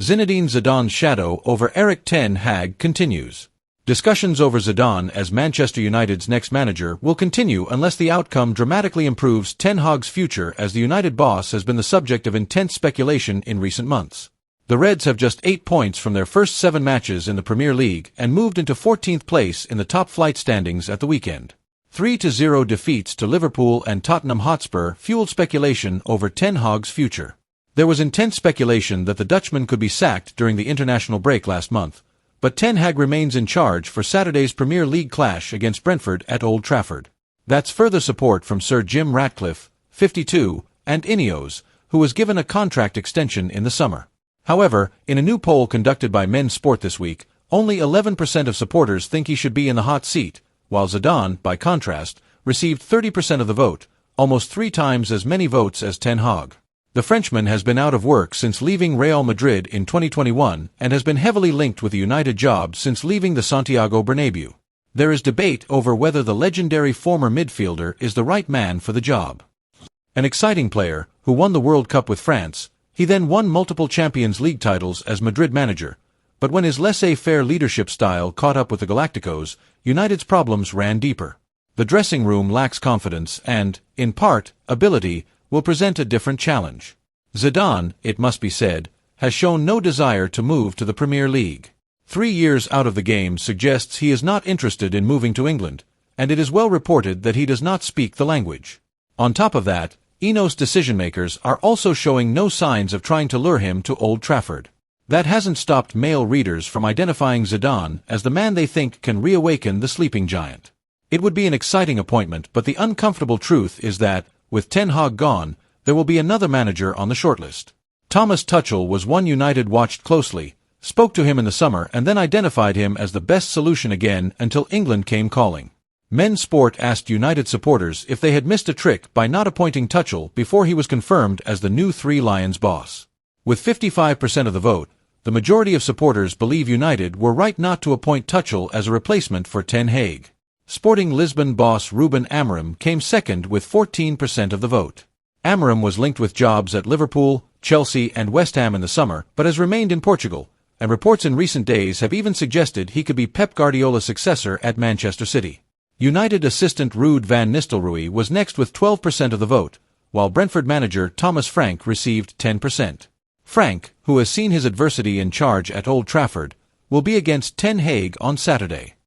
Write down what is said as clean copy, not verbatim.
Zinedine Zidane's shadow over Erik ten Hag continues. Discussions over Zidane as Manchester United's next manager will continue unless the outcome dramatically improves Ten Hag's future, as the United boss has been the subject of intense speculation in recent months. The Reds have just 8 points from their first 7 matches in the Premier League and moved into 14th place in the top-flight standings at the weekend. 3-0 defeats to Liverpool and Tottenham Hotspur fueled speculation over Ten Hag's future. There was intense speculation that the Dutchman could be sacked during the international break last month, but Ten Hag remains in charge for Saturday's Premier League clash against Brentford at Old Trafford. That's further support from Sir Jim Ratcliffe, 52, and Ineos, who was given a contract extension in the summer. However, in a new poll conducted by Men's Sport this week, only 11% of supporters think he should be in the hot seat, while Zidane, by contrast, received 30% of the vote, almost 3 times as many votes as Ten Hag. The Frenchman has been out of work since leaving Real Madrid in 2021 and has been heavily linked with the United job since leaving the Santiago Bernabeu. There is debate over whether the legendary former midfielder is the right man for the job. An exciting player, who won the World Cup with France, he then won multiple Champions League titles as Madrid manager, but when his laissez-faire leadership style caught up with the Galacticos, United's problems ran deeper. The dressing room lacks confidence and, in part, ability, will present a different challenge. Zidane, it must be said, has shown no desire to move to the Premier League. 3 years out of the game suggests he is not interested in moving to England, and it is well reported that he does not speak the language. On top of that, Ineos decision-makers are also showing no signs of trying to lure him to Old Trafford. That hasn't stopped male readers from identifying Zidane as the man they think can reawaken the sleeping giant. It would be an exciting appointment, but the uncomfortable truth is that, with Ten Hag gone, there will be another manager on the shortlist. Thomas Tuchel was one United watched closely, spoke to him in the summer and then identified him as the best solution again until England came calling. Men's Sport asked United supporters if they had missed a trick by not appointing Tuchel before he was confirmed as the new Three Lions boss. With 55% of the vote, the majority of supporters believe United were right not to appoint Tuchel as a replacement for Ten Hag. Sporting Lisbon boss Ruben Amorim came second with 14% of the vote. Amorim was linked with jobs at Liverpool, Chelsea and West Ham in the summer, but has remained in Portugal, and reports in recent days have even suggested he could be Pep Guardiola's successor at Manchester City. United assistant Ruud van Nistelrooy was next with 12% of the vote, while Brentford manager Thomas Frank received 10%. Frank, who has seen his adversity in charge at Old Trafford, will be against Ten Hag on Saturday.